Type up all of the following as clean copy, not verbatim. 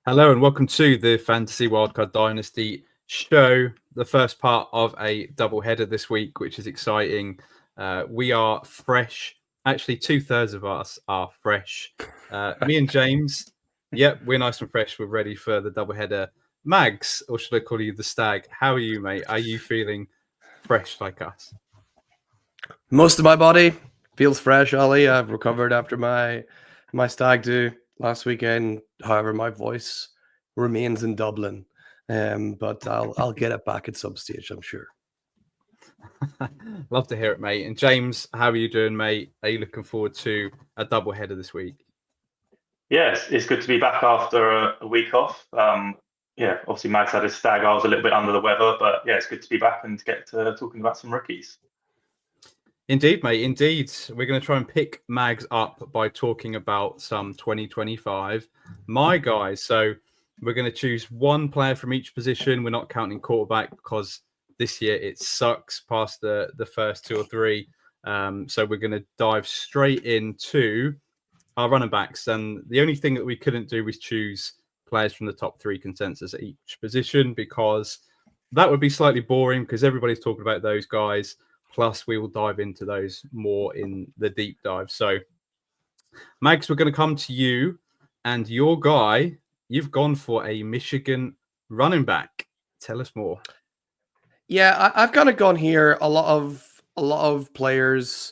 Hello and welcome to the Fantasy Wildcard Dynasty Show, the first part of a double header this week, which is exciting. We are fresh. Actually, 2/3 of us are fresh. Me and James, yep, we're nice and fresh. We're ready for the double header. Mags, or should I call you the Stag? How are you, mate? Are you feeling fresh like us? Most of my body feels fresh, Ollie. I've recovered after my stag do last weekend. However, my voice remains in Dublin. But I'll get it back at some stage, I'm sure. Love to hear it, mate. And James, how are you doing, mate? Are you looking forward to a double header this week? Yes, it's good to be back after a week off. Obviously Mags had his stag. I was a little bit under the weather, but yeah, it's good to be back and to get to talking about some rookies. Indeed, mate. Indeed. We're going to try and pick Mags up by talking about some 2025 my guys. So we're going to choose one player from each position. We're not counting quarterback because this year it sucks past the first two or three. So we're going to dive straight into our running backs. And the only thing that we couldn't do was choose players from the top three consensus at each position, because that would be slightly boring because everybody's talking about those guys. Plus, we will dive into those more in the deep dive. So, Mags, we're going to come to you, and your guy, you've gone for a Michigan running back. Tell us more. Yeah, I've kind of gone here. A lot of players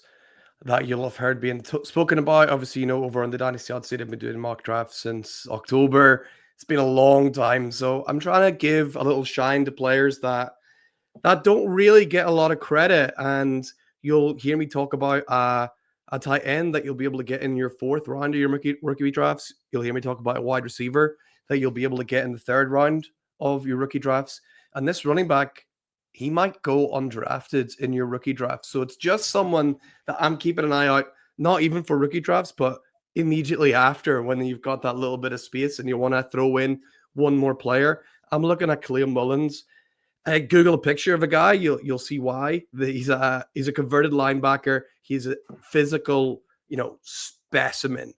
that you'll have heard being spoken about. Obviously, over on the Dynasty Odyssey, they've been doing mock drafts since October. It's been a long time, so I'm trying to give a little shine to players that don't really get a lot of credit. And you'll hear me talk about a tight end that you'll be able to get in your fourth round of your rookie drafts. You'll hear me talk about a wide receiver that you'll be able to get in the third round of your rookie drafts. And this running back, he might go undrafted in your rookie draft. So it's just someone that I'm keeping an eye out, not even for rookie drafts, but immediately after, when you've got that little bit of space and you want to throw in one more player. I'm looking at Khalil Mullins. Google a picture of a guy, you'll see why. He's a converted linebacker. He's a physical, specimen.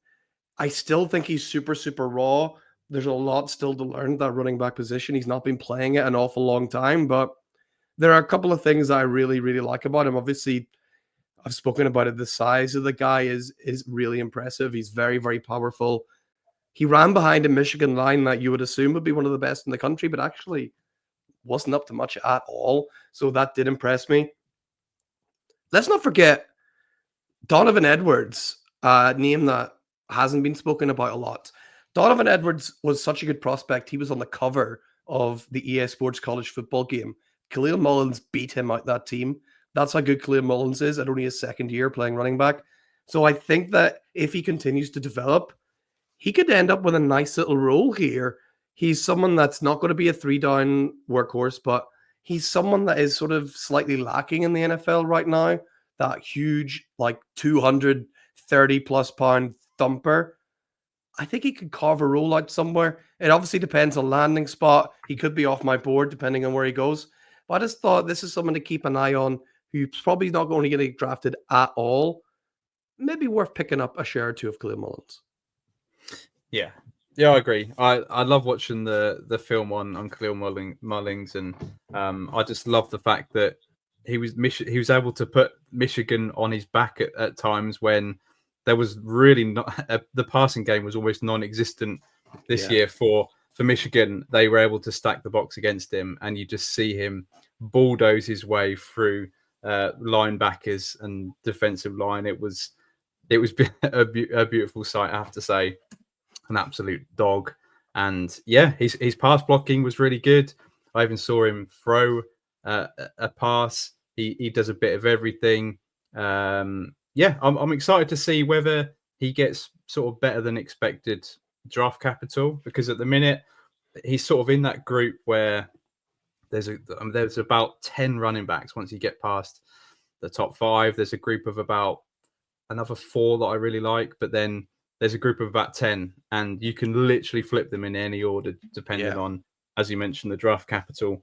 I still think he's super, super raw. There's a lot still to learn that running back position. He's not been playing it an awful long time, but there are a couple of things that I really, really like about him. Obviously, I've spoken about it. The size of the guy is really impressive. He's very, very powerful. He ran behind a Michigan line that you would assume would be one of the best in the country, but actually wasn't up to much at all. So that did impress me. Let's not forget Donovan Edwards, a name that hasn't been spoken about a lot. Donovan Edwards was such a good prospect. He was on the cover of the EA Sports College football game. Khalil Mullins beat him out that team. That's how good Khalil Mullins is at only his second year playing running back. So I think that if he continues to develop, he could end up with a nice little role here. He's someone that's not going to be a 3-down workhorse, but he's someone that is sort of slightly lacking in the NFL right now. That huge, 230 plus pound thumper. I think he could carve a role out somewhere. It obviously depends on landing spot. He could be off my board depending on where he goes. But I just thought this is someone to keep an eye on who's probably not going to get drafted at all. Maybe worth picking up a share or two of Khalil Mullins. Yeah, I agree. I love watching the film on Khalil Mullins, and I just love the fact that he was able to put Michigan on his back at times when there was really not the passing game was almost non-existent this year for Michigan. They were able to stack the box against him, and you just see him bulldoze his way through linebackers and defensive line. It was a beautiful sight, I have to say. An absolute dog. And yeah, his pass blocking was really good. I even saw him throw a pass. He does a bit of everything. I'm excited to see whether he gets sort of better than expected draft capital, because at the minute he's sort of in that group where there's about 10 running backs. Once you get past the top 5, there's a group of about another 4 that I really like, but then there's a group of about 10, and you can literally flip them in any order depending on, as you mentioned, the draft capital.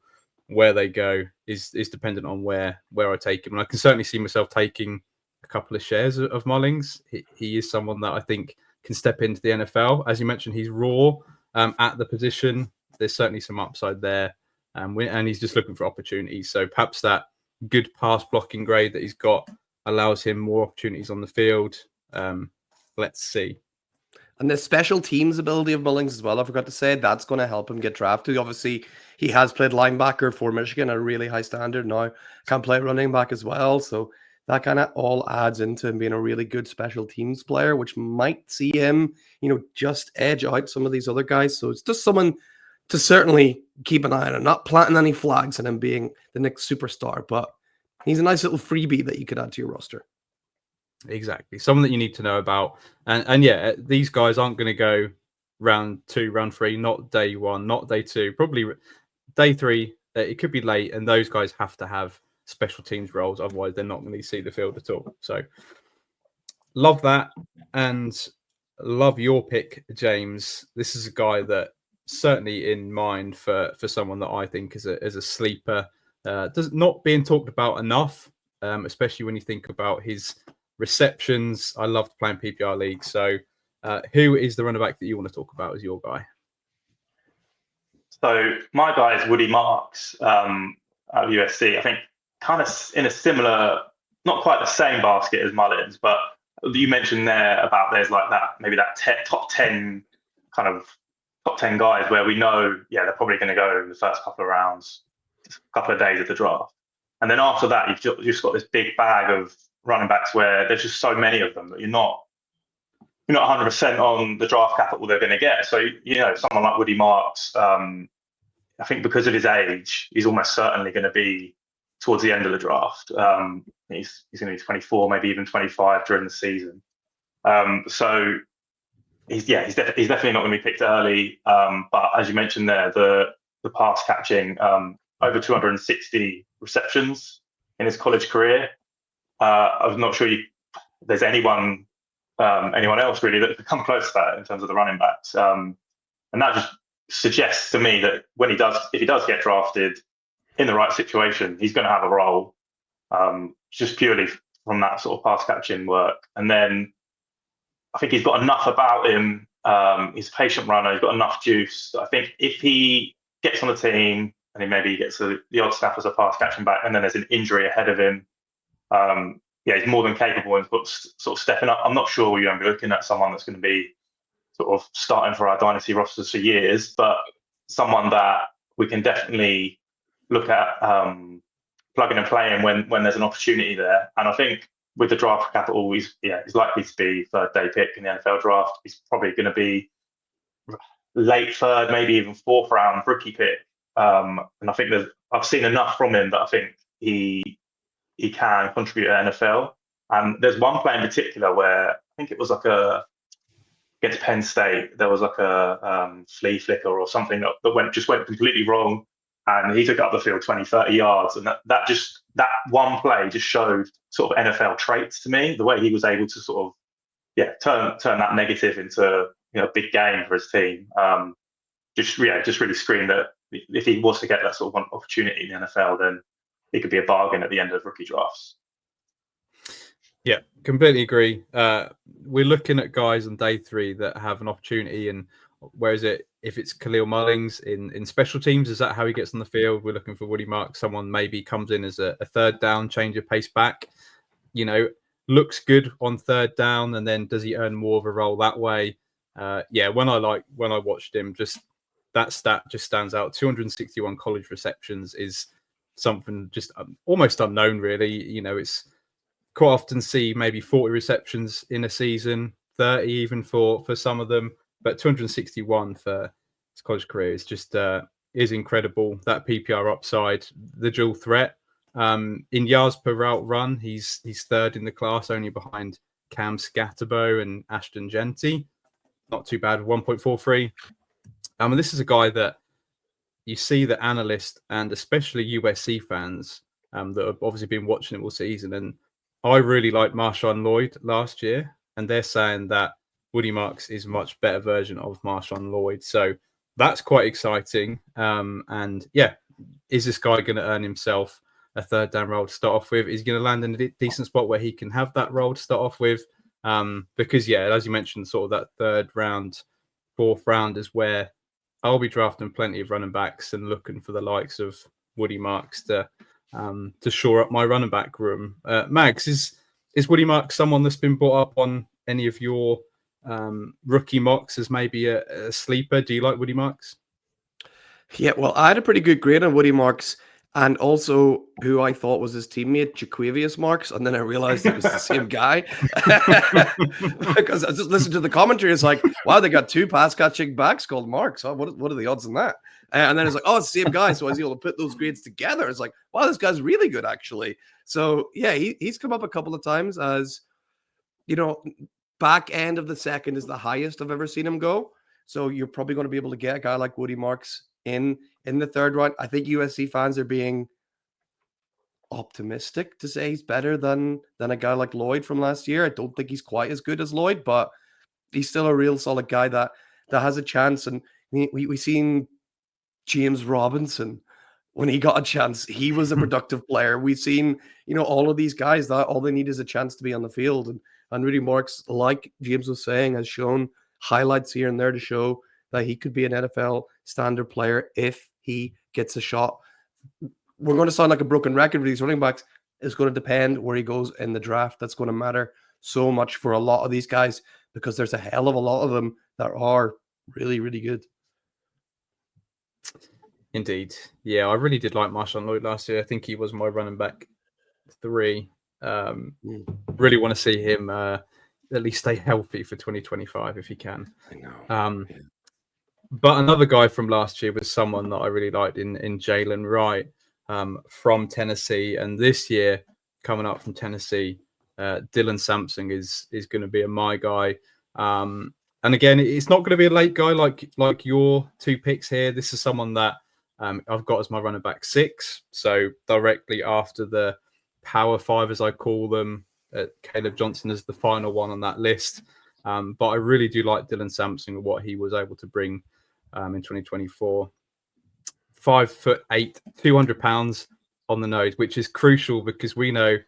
Where they go is dependent on where I take him. And I can certainly see myself taking a couple of shares of Mullins. He is someone that I think can step into the NFL. As you mentioned, he's raw. at the position. There's certainly some upside there, and he's just looking for opportunities. So perhaps that good pass blocking grade that he's got allows him more opportunities on the field. Let's see. And the special teams ability of Mullings as well, I forgot to say, that's going to help him get drafted. Obviously, he has played linebacker for Michigan at a really high standard. Now can play running back as well. So that kind of all adds into him being a really good special teams player, which might see him, just edge out some of these other guys. So it's just someone to certainly keep an eye on. I'm not planting any flags on him being the next superstar, but he's a nice little freebie that you could add to your roster. Exactly. Someone that you need to know about. And yeah, these guys aren't going to go round 2, round 3, not day 1, not day 2, probably day 3. It could be late, and those guys have to have special teams roles. Otherwise, they're not going to see the field at all. So love that, and love your pick, James. This is a guy that certainly in mind for someone that I think is a sleeper. Not being talked about enough, especially when you think about his receptions. I loved playing PPR league. So who is the running back that you want to talk about as your guy? So my guy is Woody Marks at USC. I think kind of in a similar, not quite the same basket as Mullins, but you mentioned there about there's like that, maybe that top 10 guys where we know, they're probably going to go in the first couple of rounds, a couple of days of the draft. And then after that, you've just got this big bag of running backs where there's just so many of them that you're not 100% on the draft capital they're going to get. So, someone like Woody Marks, I think because of his age, he's almost certainly going to be towards the end of the draft. He's going to be 24, maybe even 25 during the season. So he's definitely not going to be picked early. But as you mentioned there, the pass catching, over 260 receptions in his college career. I'm not sure there's anyone else really that could come close to that in terms of the running backs. And that just suggests to me that if he does get drafted in the right situation, he's going to have a role, just purely from that sort of pass catching work. And then I think he's got enough about him. He's a patient runner. He's got enough juice. I think if he gets on the team and he maybe gets the odd snap as a pass catching back, and then there's an injury ahead of him, he's more than capable and sort of stepping up. I'm not sure we're going to be looking at someone that's going to be sort of starting for our dynasty rosters for years, but someone that we can definitely look at plugging and playing when there's an opportunity there. And I think with the draft capital, he's likely to be third day pick in the NFL draft. He's probably going to be late third, maybe even fourth round rookie pick. And I think I've seen enough from him that I think he can contribute at NFL. And there's one play in particular where I think it was like against Penn State, there was like a flea flicker or something that went completely wrong. And he took up the field 20, 30 yards. And that one play just showed sort of NFL traits to me, the way he was able to sort of, turn that negative into, a big game for his team. Just really screamed that if he was to get that sort of one opportunity in the NFL, then he could be a bargain at the end of rookie drafts. Yeah, completely agree. We're looking at guys on day 3 that have an opportunity, and where is it? If it's Khalil Mullings in special teams, is that how he gets on the field? We're looking for Woody Marks, someone maybe comes in as a third down, change of pace back, looks good on third down, and then does he earn more of a role that way? When I watched him, just that stat just stands out. 261 college receptions is something just almost unknown, really. It's quite often see maybe 40 receptions in a season, 30 even for some of them, but 261 for his college career is just is incredible. That PPR upside, the dual threat. In yards per route run, he's third in the class, only behind Cam Scatterbo and Ashton Genty. Not too bad, 1.43. And this is a guy that you see the analysts and especially USC fans that have obviously been watching it all season. And I really liked Marshawn Lloyd last year, and they're saying that Woody Marks is a much better version of Marshawn Lloyd. So that's quite exciting. Is this guy going to earn himself a third down role to start off with? Is he going to land in a decent spot where he can have that role to start off with? Because, as you mentioned, sort of that third round, fourth round is where I'll be drafting plenty of running backs and looking for the likes of Woody Marks to shore up my running back room. Mags, is Woody Marks someone that's been brought up on any of your rookie mocks as maybe a sleeper? Do you like Woody Marks? Yeah, well, I had a pretty good grade on Woody Marks, and also who I thought was his teammate, Jaquavius Marks, and then I realized it was the same guy. Because I just listened to the commentary, it's like, wow, they got 2 pass-catching backs called Marks. Huh? What are the odds in that? And then it's like, oh, it's the same guy. So I was able to put those grades together. It's like, wow, this guy's really good, actually. So, yeah, he's come up a couple of times as, back end of the second is the highest I've ever seen him go. So you're probably going to be able to get a guy like Woody Marks in the third round. I think USC fans are being optimistic to say he's better than a guy like Lloyd from last year. I don't think he's quite as good as Lloyd, but he's still a real solid guy that has a chance. And we seen James Robinson when he got a chance. He was a productive player. We've seen, all of these guys that all they need is a chance to be on the field. And Woody Marks, like James was saying, has shown highlights here and there to show that he could be an NFL standard player if he gets a shot. We're going to sound like a broken record with these running backs. It's going to depend where he goes in the draft. That's going to matter so much for a lot of these guys because there's a hell of a lot of them that are really, really good. Indeed. Yeah, I really did like Marshawn Lloyd last year. I think he was my running back 3. Really want to see him at least stay healthy for 2025 if he can. I know. But another guy from last year was someone that I really liked in Jalen Wright from Tennessee. And this year, coming up from Tennessee, Dylan Sampson is going to be my guy. And again, it's not going to be a late guy like your 2 picks here. This is someone that I've got as my running back 6. So directly after the Power 5, as I call them, Caleb Johnson is the final one on that list. But I really do like Dylan Sampson and what he was able to bring in 2024. 5'8", 200 pounds on the nose, which is crucial because we know,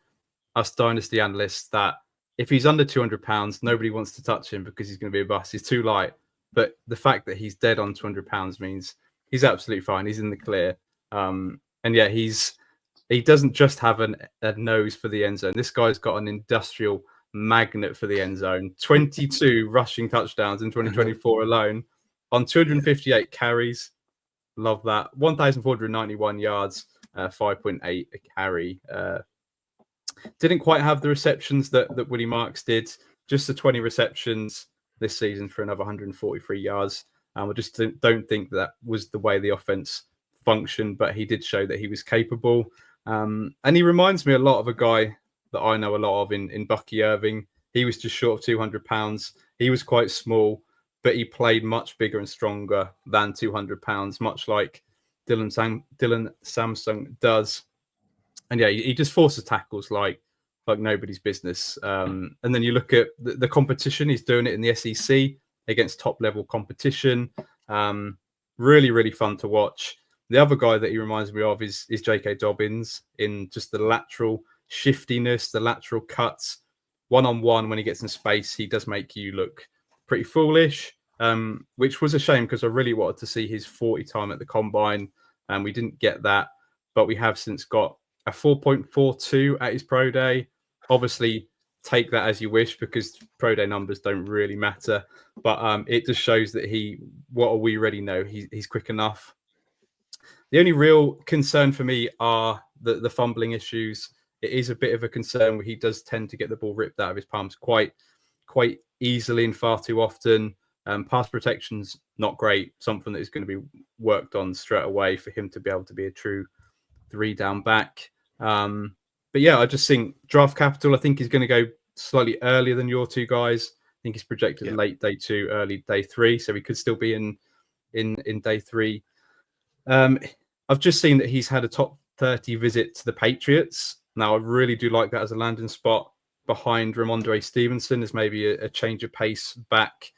us dynasty analysts, that if he's under 200 pounds, nobody wants to touch him because he's going to be a bust. He's too light. But the fact that he's dead on 200 pounds means he's absolutely fine. He's in the clear. And yeah, he doesn't just have a nose for the end zone. This guy's got an industrial magnet for the end zone. 22 rushing touchdowns in 2024 alone on 258 carries. Love that. 1,491 yards, 5.8 a carry. Didn't quite have the receptions that Woody Marks did. Just the 20 receptions this season for another 143 yards. I just don't think that was the way the offense functioned, but he did show that he was capable. And he reminds me a lot of a guy that I know a lot of in Bucky Irving. He was just short of 200 pounds. He was quite small, but he played much bigger and stronger than 200 pounds, much like Dylan Sampson does. And yeah, he just forces tackles like nobody's business. And then you look at the competition. He's doing it in the SEC against top-level competition. Really, really fun to watch. The other guy that he reminds me of is J.K. Dobbins in just the lateral shiftiness, the lateral cuts. One-on-one, when he gets in space, he does make you look pretty foolish, which was a shame because I really wanted to see his 40 time at the combine, and we didn't get that. But we have since got a 4.42 at his pro day. Obviously, take that as you wish because pro day numbers don't really matter. But it just shows that what we already know, he's quick enough. The only real concern for me are the fumbling issues. It is a bit of a concern where he does tend to get the ball ripped out of his palms quite easily and far too often. Pass protection's not great, something that is going to be worked on straight away for him to be able to be a true 3-down back. But yeah, I just think draft capital, I think he's going to go slightly earlier than your 2 guys. I think he's projected late day 2, early day 3, so he could still be in day 3. I've just seen that he's had a top 30 visit to the Patriots. Now, I really do like that as a landing spot behind Ramondre Stevenson as maybe a change of pace back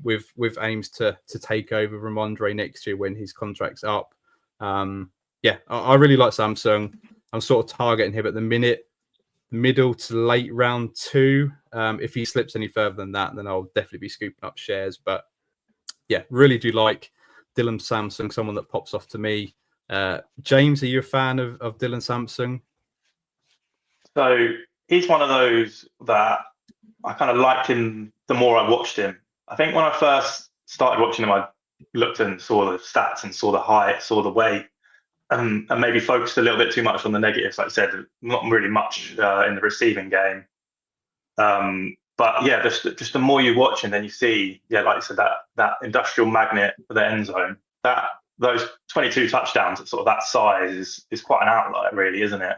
with aims to take over Ramondre next year when his contract's up. I really like Samsung. I'm sort of targeting him at the minute, middle to late round 2. If he slips any further than that, then I'll definitely be scooping up shares. But yeah, really do like Dylan Sampson, someone that pops off to me. James, are you a fan of Dylan Sampson? So he's one of those that I kind of liked him the more I watched him. I think when I first started watching him, I looked and saw the stats and saw the height, saw the weight, and maybe focused a little bit too much on the negatives. Like I said, not really much in the receiving game. But yeah, just the more you watch and then you see, yeah, like you said, that industrial magnet for the end zone, those 22 touchdowns at sort of that size is quite an outlier, really, isn't it?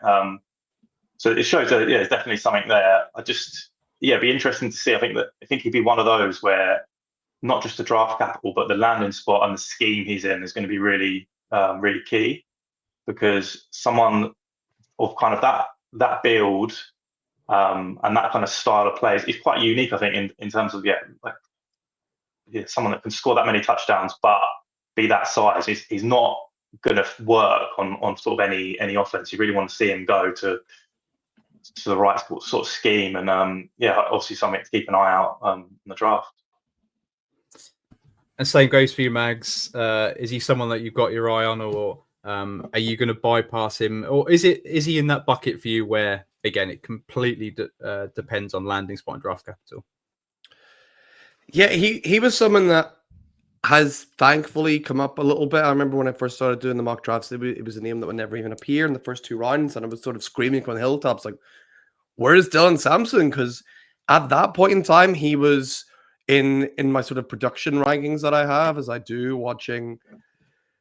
So it shows that there's definitely something there. It'd be interesting to see. I think he'd be one of those where not just the draft capital, but the landing spot and the scheme he's in is going to be really, really key, because someone of kind of that build and that kind of style of play is quite unique, I think, in terms of someone that can score that many touchdowns, but be that size. He's not going to work on sort of any offense. You really want to see him go to the right sort of scheme, and obviously something to keep an eye out in the draft. And same goes for you, Mags. Is he someone that you've got your eye on, or are you going to bypass him, or is he in that bucket for you where, again, it completely depends on landing spot and draft capital? Yeah, he was someone that has thankfully come up a little bit. I remember when I first started doing the mock drafts, it was a name that would never even appear in the first 2 rounds, and I was sort of screaming from the hilltops, like, where is Dylan Sampson? Because at that point in time, he was in my sort of production rankings that I have, as I do watching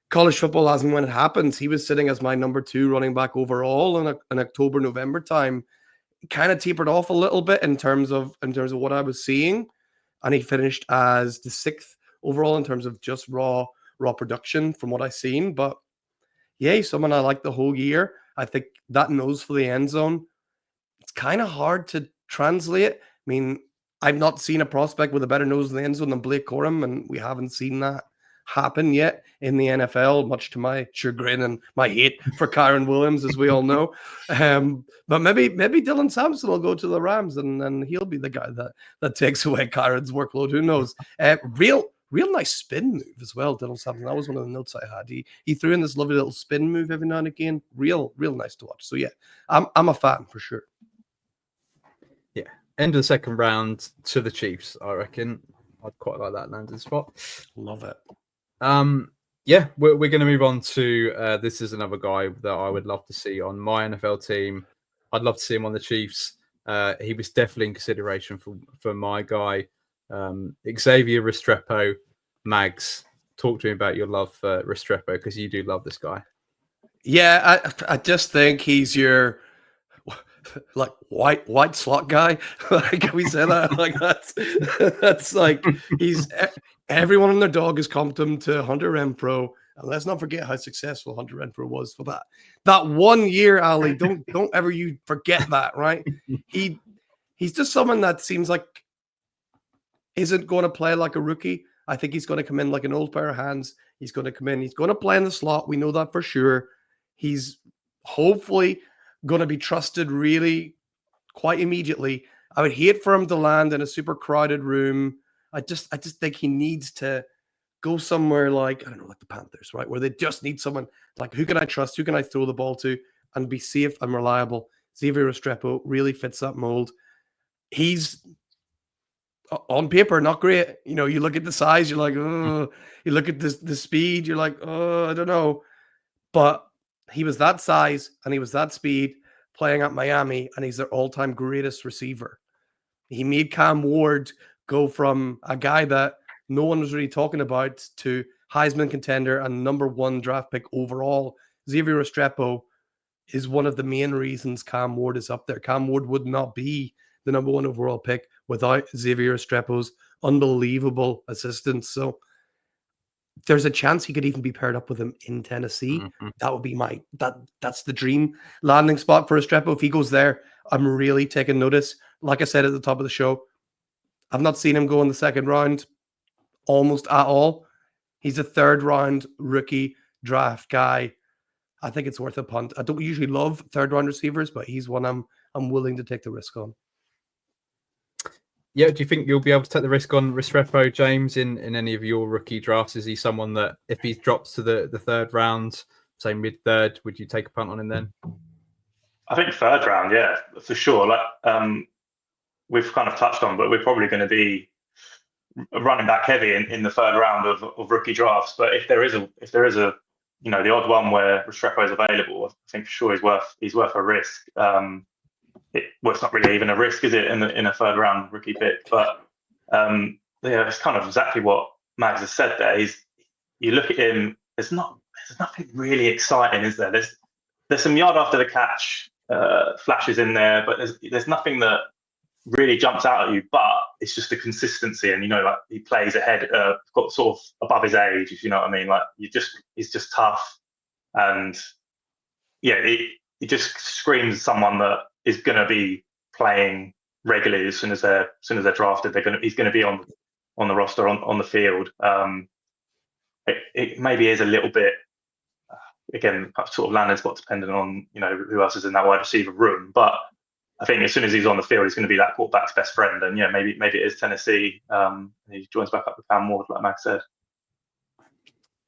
college football as and when it happens. He was sitting as my number 2 running back overall in October, November time. Kind of tapered off a little bit in terms of what I was seeing, and he finished as the 6th overall in terms of just raw production from what I've seen. But yeah, he's someone I like the whole year. I think that nose for the end zone, it's kind of hard to translate. I mean, I've not seen a prospect with a better nose in the end zone than Blake Corum, and we haven't seen that happen yet in the NFL, much to my chagrin and my hate for Kyron Williams, as we all know. But maybe Dylan Sampson will go to the Rams, and then he'll be the guy that takes away Kyron's workload. Who knows? Real nice spin move as well, Dylan Sampson. That was one of the notes I had. He threw in this lovely little spin move every now and again. Real nice to watch. So yeah, I'm a fan for sure. Yeah, end of the second round to the Chiefs, I reckon. I'd quite like that landing spot. Love it. Yeah, we're going to move on to this is another guy that I would love to see on my NFL team. I'd love to see him on the Chiefs. He was definitely in consideration for my guy, Xavier Restrepo. Mags, talk to me about your love for Restrepo, because you do love this guy. Yeah, I just think he's your like white slot guy. Like, we say that? Like, that's like, he's everyone and their dog has comped him to Hunter Renfrow, and let's not forget how successful Hunter Renfrow was for that 1 year. Ali, don't ever you forget that, right? He's just someone that seems like isn't going to play like a rookie. I think he's going to come in like an old pair of hands. He's going to come in. He's going to play in the slot. We know that for sure. He's hopefully going to be trusted really quite immediately. I would hate for him to land in a super crowded room. I just think he needs to go somewhere like, I don't know, like the Panthers, right? Where they just need someone like, who can I trust? Who can I throw the ball to and be safe and reliable? Xavier Restrepo really fits that mold. He's on paper not great. You know, you look at the size, you're like, oh. You look at the speed, you're like, oh, I don't know. But he was that size and he was that speed playing at Miami, and he's their all-time greatest receiver. He made Cam Ward go from a guy that no one was really talking about to Heisman contender and number 1 draft pick overall. Xavier Restrepo is one of the main reasons Cam Ward is up there. Cam Ward would not be the number 1 overall pick without Xavier Restrepo's unbelievable assistance. So there's a chance he could even be paired up with him in Tennessee. Mm-hmm. That would be that's the dream landing spot for Restrepo. If he goes there, I'm really taking notice. Like I said at the top of the show, I've not seen him go in the second round almost at all. He's a 3rd round rookie draft guy. I think it's worth a punt. I don't usually love 3rd round receivers, but he's one I'm willing to take the risk on. Yeah, do you think you'll be able to take the risk on Restrepo, James, in any of your rookie drafts? Is he someone that if he drops to the third round, say mid-third, would you take a punt on him then? I think third round, yeah, for sure. Like we've kind of touched on, but we're probably going to be running back heavy in the third round of rookie drafts. But if there is a the odd one where Restrepo is available, I think for sure he's worth a risk. It's not really even a risk, is it, in a third round rookie pick? But it's kind of exactly what Mags has said there. You look at him, there's nothing really exciting, is there? There's some yard after the catch flashes in there, but there's nothing that really jumps out at you. But it's just the consistency, and like he plays ahead, got sort of above his age, if you know what I mean. Like he's just tough, and yeah, he just screams someone that is going to be playing regularly as soon as they're drafted. He's going to be on the roster, on the field. It maybe is a little bit, again, sort of landing spot dependent on who else is in that wide receiver room. But I think as soon as he's on the field, he's going to be that quarterback's best friend. And maybe it is Tennessee. He joins back up with Cam Ward, like Max said.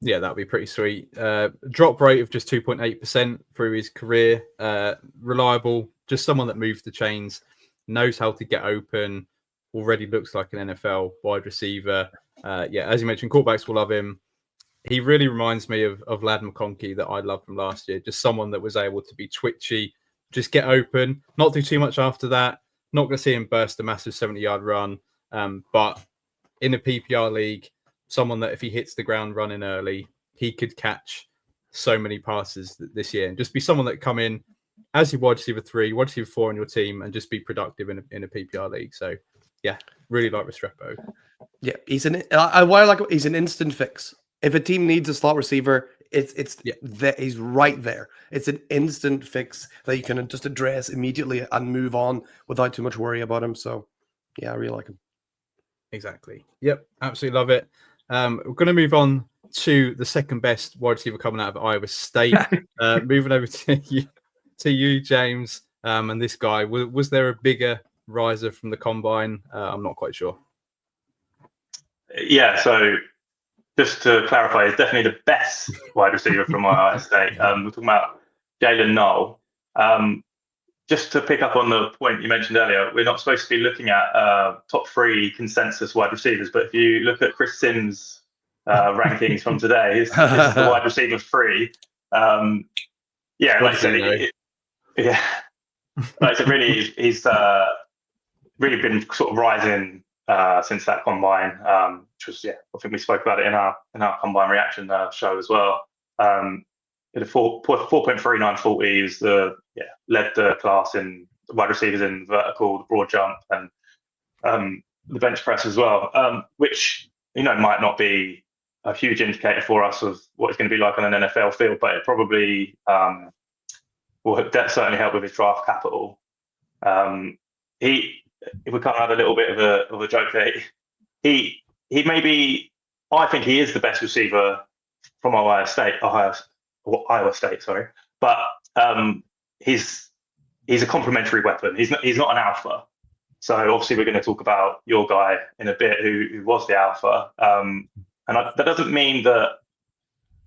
Yeah, that'd be pretty sweet. Drop rate of just 2.8% through his career. Reliable, just someone that moves the chains, knows how to get open, already looks like an NFL wide receiver. As you mentioned, quarterbacks will love him. He really reminds me of Lad McConkey that I loved from last year. Just someone that was able to be twitchy, just get open, not do too much after that. Not going to see him burst a massive 70-yard run. But in a PPR league, someone that if he hits the ground running early, he could catch so many passes this year and just be someone that come in as your wide receiver 3, wide receiver 4 on your team and just be productive in a PPR league. So, yeah, really like Restrepo. Yeah, he's an instant fix. If a team needs a slot receiver, he's right there. It's an instant fix that you can just address immediately and move on without too much worry about him. So, yeah, I really like him. Exactly. Yep, absolutely love it. We're going to move on to the second best wide receiver coming out of Iowa State. Moving over to you, James, and this guy. Was there a bigger riser from the combine? I'm not quite sure. Yeah, so just to clarify, he's definitely the best wide receiver from Iowa State. We're talking about Jalen Knoll. Just to pick up on the point you mentioned earlier, we're not supposed to be looking at top 3 consensus wide receivers, but if you look at Chris Sims' rankings from today, this is the wide receiver 3. Like I said, he's really been sort of rising since that combine, which was, I think we spoke about it in our combine reaction show as well. At a 4.39 40, he was led the class in wide receivers in vertical, the broad jump, and the bench press as well, which might not be a huge indicator for us of what it's going to be like on an NFL field, but it probably will certainly help with his draft capital. We kind of had a little bit of a joke there. He I think he is the best receiver from Iowa State, sorry. But he's a complementary weapon. He's not an alpha. So obviously we're going to talk about your guy in a bit, who was the alpha. That doesn't mean that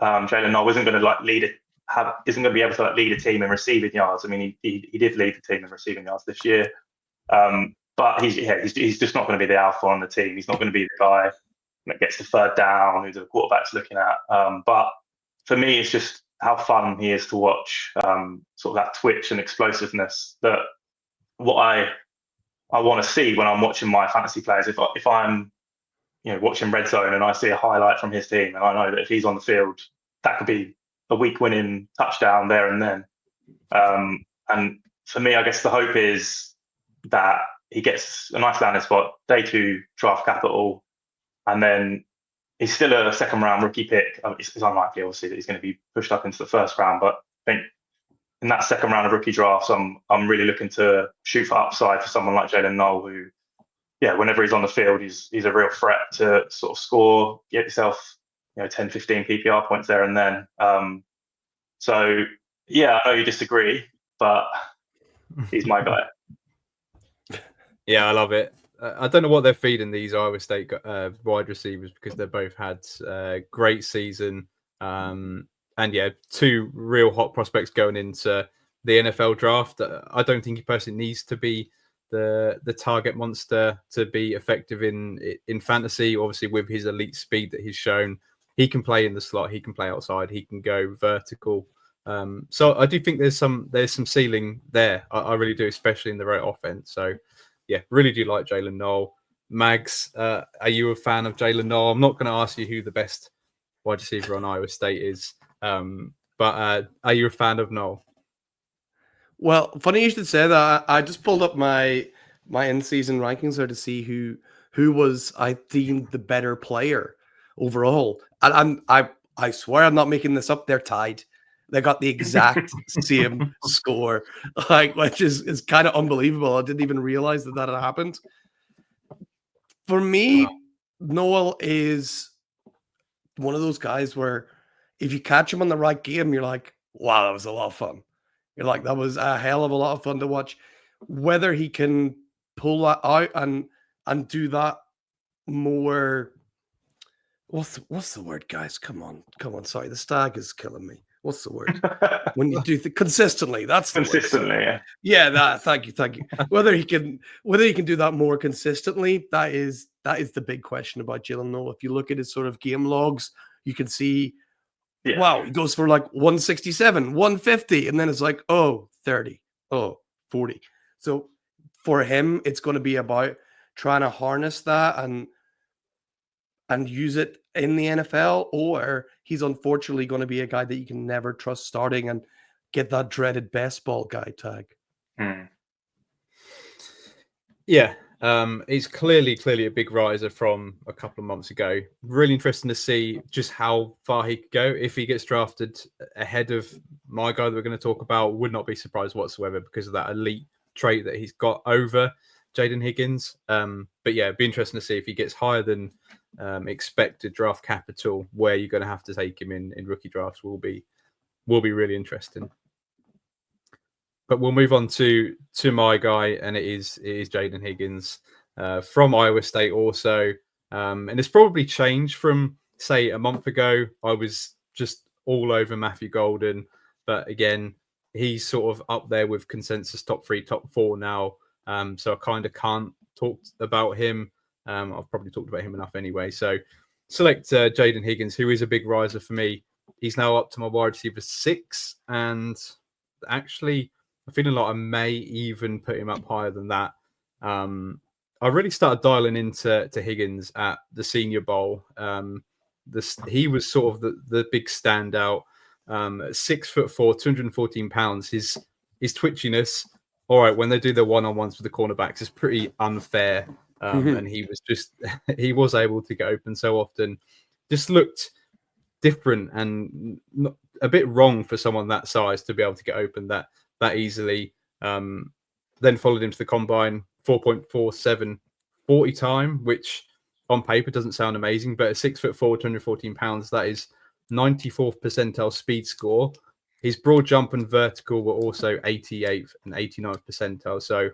Jalen Knoll isn't going to be able to lead a team in receiving yards. I mean, he did lead the team in receiving yards this year. But he's just not going to be the alpha on the team. He's not going to be the guy that gets the third down, who the quarterback's looking at. But for me, it's just how fun he is to watch, sort of that twitch and explosiveness that what I want to see when I'm watching my fantasy players. If I'm watching Red Zone and I see a highlight from his team and I know that if he's on the field, that could be a week-winning touchdown there and then. And for me, I guess the hope is that he gets a nice landing spot, day 2 draft capital, and then he's still a second-round rookie pick. It's unlikely, obviously, that he's going to be pushed up into the first round, but I think in that second round of rookie drafts, I'm really looking to shoot for upside for someone like Jalen Knoll, who, whenever he's on the field, he's a real threat to sort of score, get yourself 10, 15 PPR points there and then. So, I know you disagree, but he's my guy. Yeah, I love it. I don't know what they're feeding these Iowa State wide receivers, because they both had great season. And yeah, two real hot prospects going into the NFL draft. I don't think he personally needs to be the target monster to be effective in fantasy. Obviously, with his elite speed that he's shown, he can play in the slot, he can play outside, he can go vertical. So I do think there's some ceiling there. I really do, especially in the right offense. So yeah, really do like Jalen Noel. Mags, are you a fan of Jalen Noel? I'm not going to ask you who the best wide receiver on Iowa State is, but are you a fan of Noel? Well, funny you should say that. I just pulled up my in-season rankings there to see who was, I think, the better player overall. And I swear I'm not making this up. They're tied. They got the exact same score, which is kind of unbelievable. I didn't even realize that had happened. For me, Noel is one of those guys where if you catch him on the right game, you're like, wow, that was a lot of fun. You're like, that was a hell of a lot of fun to watch. Whether he can pull that out and do that more. What's the word, guys? Come on. Sorry, the stag is killing me. What's the word? When you do consistently, that's the consistently, word. Yeah. Thank you. Whether he can do that more consistently, that is the big question about Jalen Noel. If you look at his sort of game logs, you can see, wow, he goes for like 167, 150, and then it's like, 30, 40. So for him, it's going to be about trying to harness that and use it in the NFL, or he's unfortunately going to be a guy that you can never trust starting and get that dreaded best ball guy tag. Yeah, he's clearly a big riser from a couple of months ago. Really interesting to see just how far he could go. If he gets drafted ahead of my guy that we're going to talk about, would not be surprised whatsoever because of that elite trait that he's got over Jaden Higgins. But yeah, it'd be interesting to see if he gets higher than expected draft capital, where you're going to have to take him in rookie drafts will be really interesting. But we'll move on to my guy, and it is Jaden Higgins from Iowa State also. And it's probably changed from, say, a month ago. I was just all over Matthew Golden, but again, he's sort of up there with consensus top 3, top 4 now. So I kind of can't talk about him. I've probably talked about him enough anyway. So select Jaden Higgins, who is a big riser for me. He's now up to my wide receiver 6, and actually, I'm feeling like I may even put him up higher than that. I really started dialing into Higgins at the Senior Bowl. He was sort of the big standout. 6'4", 214 pounds. His twitchiness. All right, when they do their one-on-ones with the cornerbacks, it's pretty unfair. And he was able to get open so often. Just looked different and a bit wrong for someone that size to be able to get open that easily. Then followed into the combine, 4.47 40 time, which on paper doesn't sound amazing, but at 6'4", 214 pounds, that is 94th percentile speed score. His broad jump and vertical were also 88th and 89th percentile. So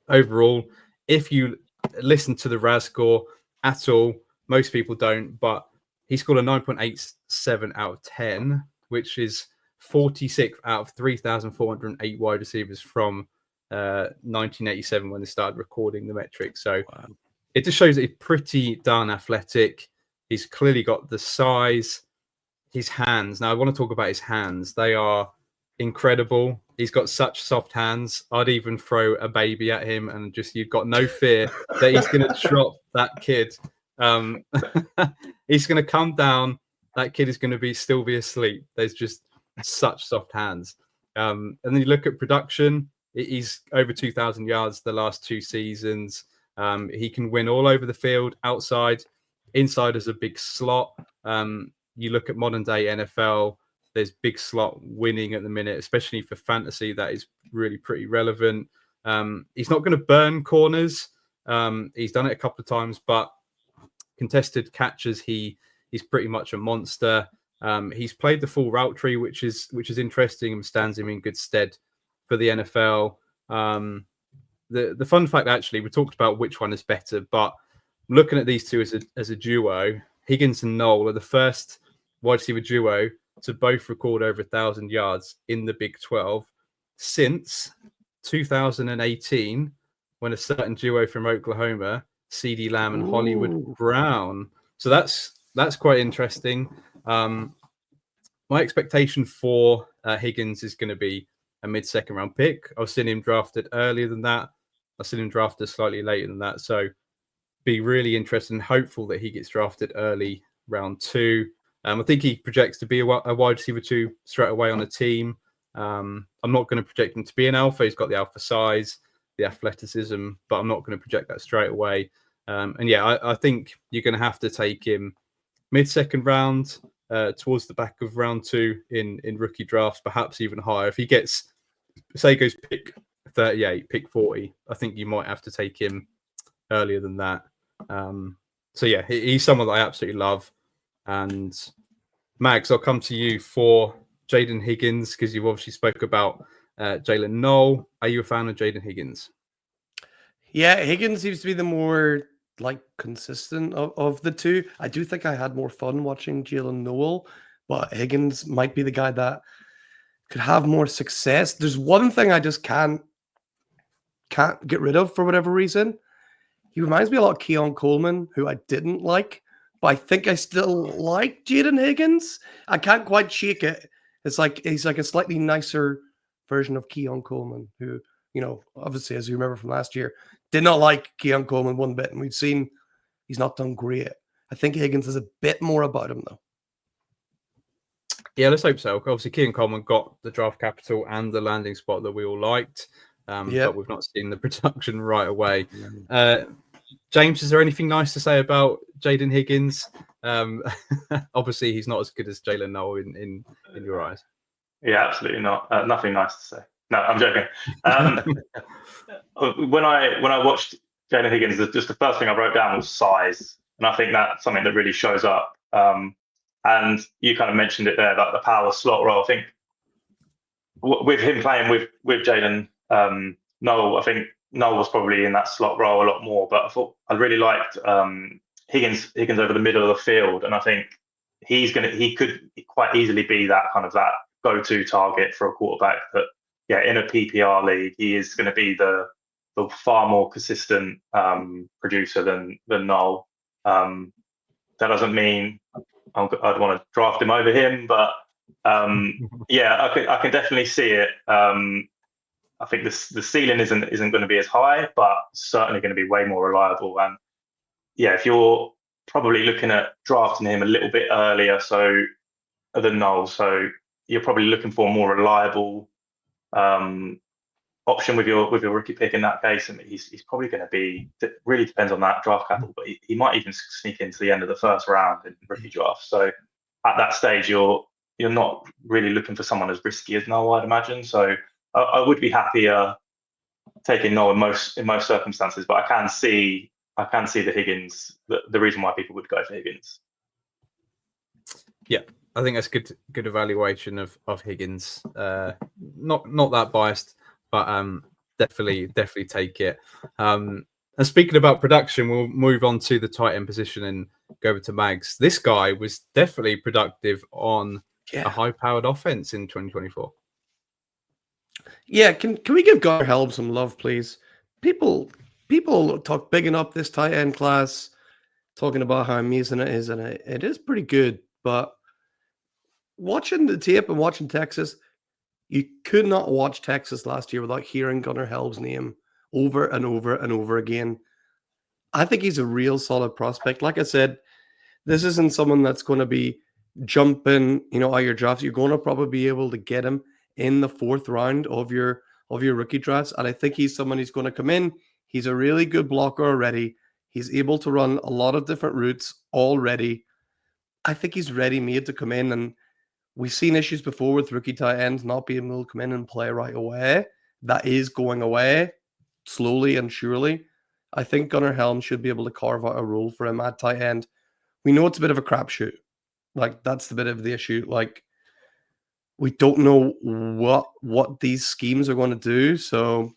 overall, if you listen to the RAS score at all, most people don't, but he scored a 9.87 out of 10, which is 46th out of 3,408 wide receivers from 1987 when they started recording the metrics. So It just shows that he's pretty darn athletic. He's clearly got the size. His hands. Now, I want to talk about his hands. They are incredible. He's got such soft hands. I'd even throw a baby at him and just, you've got no fear that he's going to drop that kid. He's going to come down. That kid is going to still be asleep. There's just such soft hands. And then you look at production. He's over 2,000 yards the last 2 seasons. He can win all over the field, outside, inside as a big slot. You look at modern day NFL, there's big slot winning at the minute, especially for fantasy. That is really pretty relevant. He's not going to burn corners. He's done it a couple of times, but contested catches, he's pretty much a monster. He's played the full route tree, which is interesting and stands him in good stead for the NFL. the fun fact, actually, we talked about which one is better, but looking at these two as a duo, Higgins and Noel are the first wide receiver duo to both record over 1,000 yards in the Big 12 since 2018, when a certain duo from Oklahoma, CeeDee Lamb and Hollywood Brown. So that's quite interesting. My expectation for Higgins is going to be a mid-second round pick. I've seen him drafted earlier than that. I've seen him drafted slightly later than that. So be really interested and hopeful that he gets drafted early round 2. I think he projects to be a wide receiver 2 straight away on a team. I'm not going to project him to be an alpha. He's got the alpha size, the athleticism, but I'm not going to project that straight away. I think you're going to have to take him mid-second round, towards the back of round 2 in rookie drafts, perhaps even higher. If he gets, say, he goes pick 38, pick 40, I think you might have to take him earlier than that. He's someone that I absolutely love. And Mags, I'll come to you for Jaden Higgins, because you've obviously spoke about Jalen Noel. Are you a fan of Jaden Higgins? Yeah, Higgins seems to be the more consistent of the two. I do think I had more fun watching Jalen Noel, but Higgins might be the guy that could have more success. There's one thing I just can't get rid of for whatever reason. He reminds me a lot of Keon Coleman, who I didn't like, but I think I still like Jaden Higgins. I can't quite shake it. It's like he's like a slightly nicer version of Keon Coleman, who, obviously, as you remember from last year, did not like Keon Coleman one bit, and we've seen he's not done great. I think Higgins is a bit more about him, though. Yeah, let's hope so. Obviously, Keon Coleman got the draft capital and the landing spot that we all liked, but we've not seen the production right away. James, is there anything nice to say about Jaden Higgins? Obviously, he's not as good as Jalen Noel in your eyes. Yeah, absolutely not. Nothing nice to say. No, I'm joking. When I watched Jalen Higgins, just the first thing I wrote down was size, and I think that's something that really shows up. And you kind of mentioned it there, like the power slot role. I think with him playing with Jalen Noel, I think Noel was probably in that slot role a lot more. But I thought I really liked Higgins over the middle of the field, and I think he could quite easily be that kind of that go-to target for a quarterback. That in a PPR league, he is going to be the far more consistent producer than Noel. That doesn't mean I'd want to draft him over him, but I can definitely see it. I think the ceiling isn't going to be as high, but certainly going to be way more reliable. And if you're probably looking at drafting him a little bit earlier, than Noel, so you're probably looking for a more reliable option with your rookie pick in that case. And he's probably going to be, it really depends on that draft capital, but he might even sneak into the end of the first round in rookie draft. So at that stage, you're not really looking for someone as risky as Noel, I'd imagine. So I would be happier taking Noel in most circumstances, but I can see the Higgins, the reason why people would go for Higgins. Yeah, I think that's good evaluation of Higgins. Not that biased, but definitely take it. And speaking about production, we'll move on to the tight end position and go over to Mags. This guy was definitely productive on a high-powered offense in 2024. Yeah, can we give Gunnar Helm some love, please? People talk bigging up this tight end class, talking about how amazing it is, and it is pretty good. But watching the tape and watching Texas, you could not watch Texas last year without hearing Gunnar Helm's name over and over and over again. I think he's a real solid prospect. Like I said, this isn't someone that's going to be jumping, out your drafts. You're going to probably be able to get him in the 4th round of your rookie drafts. And I think he's someone who's going to come in. He's a really good blocker already. He's able to run a lot of different routes already. I think he's ready-made to come in. And we've seen issues before with rookie tight ends not being able to come in and play right away. That is going away slowly and surely. I think Gunnar Helm should be able to carve out a role for him at tight end. We know it's a bit of a crapshoot. That's the bit of the issue. We don't know what these schemes are going to do. So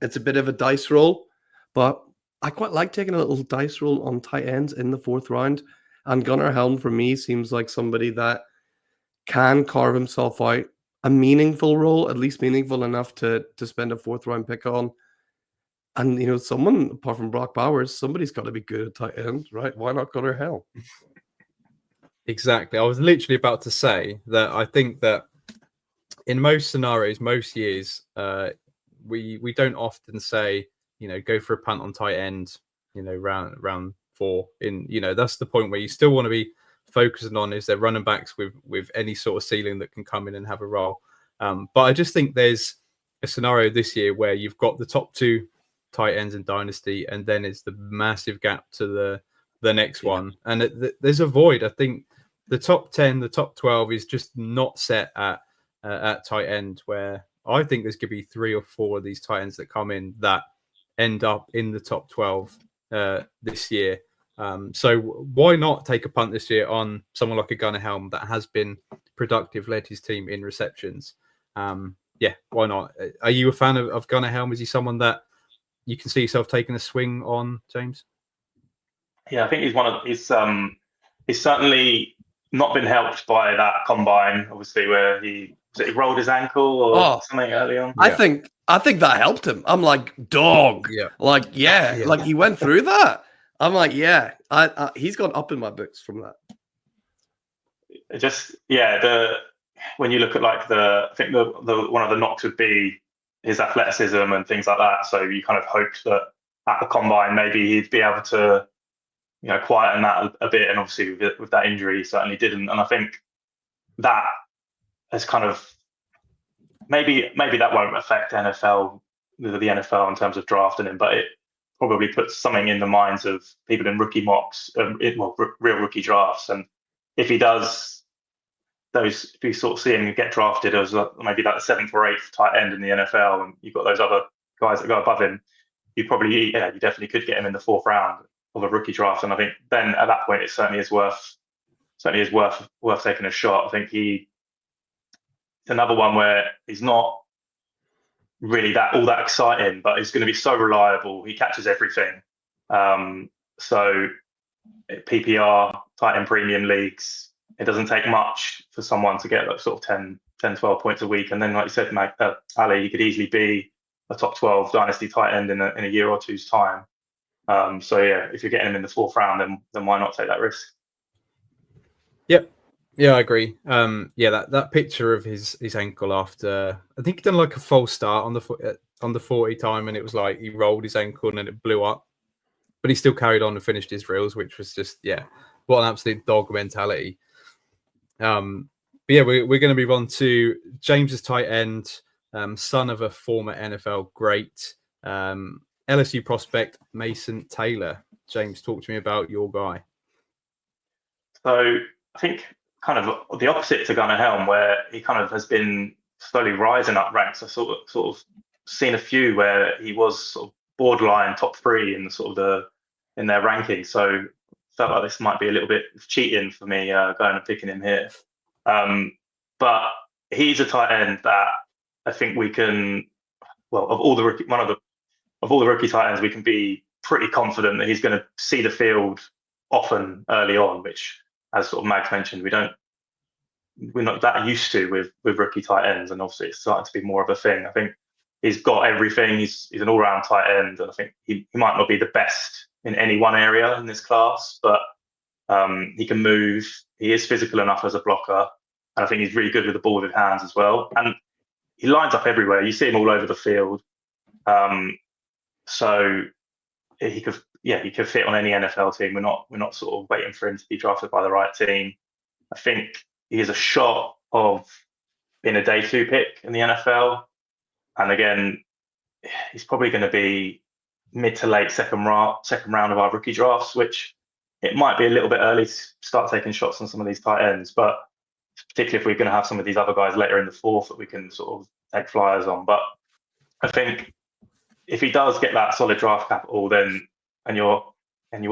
it's a bit of a dice roll, but I quite like taking a little dice roll on tight ends in the 4th round. And Gunnar Helm for me seems like somebody that can carve himself out a meaningful role, at least meaningful enough to spend a 4th round pick on. And you know, someone apart from Brock Bowers, somebody's got to be good at tight end, right? Why not Gunnar Helm? Exactly. I was literally about to say that I think that in most scenarios, most years, we don't often say, you know, go for a punt on tight end, you know, round 4. In, you know, that's the point where you still want to be focusing on, is there running backs with any sort of ceiling that can come in and have a role. But I just think there's a scenario this year where you've got the top 2 tight ends in Dynasty, and then it's the massive gap to the next one, and there's a void. I think the top 10, the top 12 is just not set at tight end, where I think there's going to be 3 or 4 of these tight ends that come in that end up in the top 12 this year. So why not take a punt this year on someone like a Gunnar Helm that has been productive, led his team in receptions? Yeah, why not? Are you a fan of Gunnar Helm? Is he someone that you can see yourself taking a swing on, James? Yeah, I think he's certainly not been helped by that combine, obviously, where he rolled his ankle or something early on. I think that helped him. I'm like, dog. Yeah. Like, like he went through that. I'm like, yeah, he's gone up in my books from that. When you look at like I think the one of the knocks would be his athleticism and things like that. So you kind of hoped that at the combine maybe he'd be able to, you know, quieten that a bit. And obviously with that injury, he certainly didn't. And I think that has kind of maybe that won't affect the NFL in terms of drafting him, but it probably puts something in the minds of people in rookie mocks, real rookie drafts. And if he does if you sort of see him get drafted as maybe that 7th or 8th tight end in the NFL, and you've got those other guys that go above him, you definitely could get him in the 4th round of a rookie draft. And I think then at that point, it certainly is worth taking a shot. I think it's another one where he's not really all that exciting, but he's going to be so reliable. He catches everything. So PPR, tight end premium leagues, it doesn't take much for someone to get like sort of 10, 12 points a week. And then, like you said, Ali, he could easily be a top 12 dynasty tight end in a year or two's time. So yeah, if you're getting him in the 4th round, then why not take that risk? Yep. Yeah, I agree. That picture of his ankle after, I think he done like a false start on the 40 time, and it was like he rolled his ankle and then it blew up, but he still carried on and finished his drills, which was just, what an absolute dog mentality. But yeah, we're going to move on to James's tight end, son of a former NFL great, LSU prospect Mason Taylor. James, talk to me about your guy. So I think kind of the opposite to Gunnar Helm, where he kind of has been slowly rising up ranks. I sort of seen a few where he was sort of borderline top 3 in in their ranking. So felt like this might be a little bit of cheating for me going and picking him here. But he's a tight end that I think we can, of all the rookie tight ends, we can be pretty confident that he's going to see the field often early on, which, as sort of Mags mentioned, we're not that used to with rookie tight ends, and obviously it's starting to be more of a thing. I think he's got everything. He's an all-round tight end, and I think he might not be the best in any one area in this class, but he can move. He is physical enough as a blocker, and I think he's really good with the ball with his hands as well. And he lines up everywhere. You see him all over the field. So he could fit on any NFL team. We're not sort of waiting for him to be drafted by the right team. I think he has a shot of being a day 2 pick in the NFL. And again, he's probably going to be mid to late second round of our rookie drafts, which it might be a little bit early to start taking shots on some of these tight ends, but particularly if we're going to have some of these other guys later in the 4th that we can sort of take flyers on. But I think if he does get that solid draft capital, then and you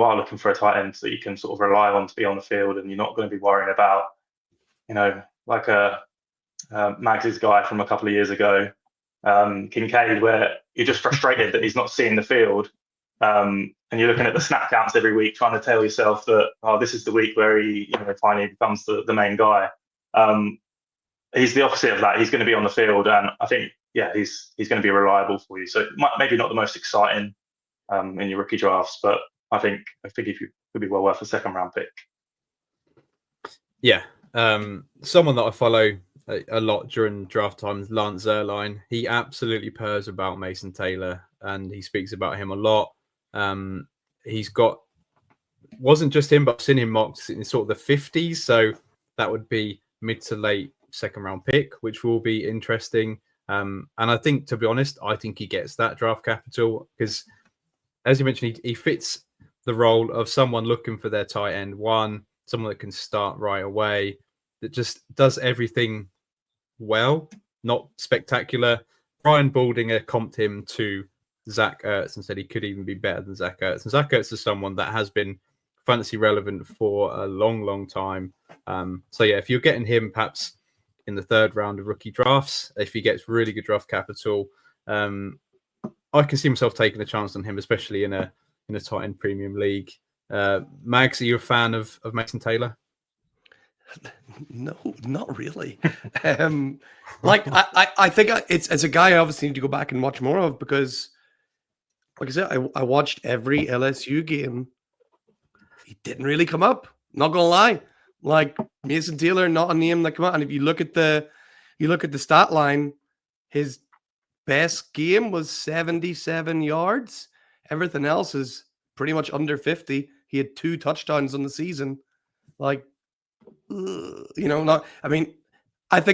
are looking for a tight end that you can sort of rely on to be on the field, and you're not going to be worrying about, like Mags's guy from a couple of years ago, Kincaid, where you're just frustrated that he's not seeing the field. And you're looking at the snap counts every week, trying to tell yourself that, oh, this is the week where he finally becomes the main guy. He's the opposite of that. He's going to be on the field, and I think, he's going to be reliable for you. So maybe not the most exciting in your rookie drafts, but I think if you could be well worth a second round pick. Yeah, someone that I follow a lot during draft time is Lance Zierlein. He absolutely purrs about Mason Taylor, and he speaks about him a lot. He's wasn't just him, but I've seen him mocked in sort of the 50s, so that would be mid to late second round pick, which will be interesting. And I think, to be honest, I think he gets that draft capital because, as you mentioned, he fits the role of someone looking for their tight end one, someone that can start right away, that just does everything well, not spectacular. Brian Baldinger comped him to Zach Ertz and said he could even be better than Zach Ertz. And Zach Ertz is someone that has been fantasy relevant for a long, long time. So yeah, if you're getting him perhaps in the third round of rookie drafts, if he gets really good draft capital, I can see myself taking a chance on him, especially in a tight end premium league. Mags, are you a fan of Mason Taylor? No, not really. I think it's a guy I obviously need to go back and watch more of because, like I said, I watched every LSU game. He didn't really come up. Not gonna lie. Like Mason Taylor, not a name that come out. And if you look at the stat line, his best game was 77 yards. Everything else is pretty much under 50. He had 2 touchdowns on the season. Like, I think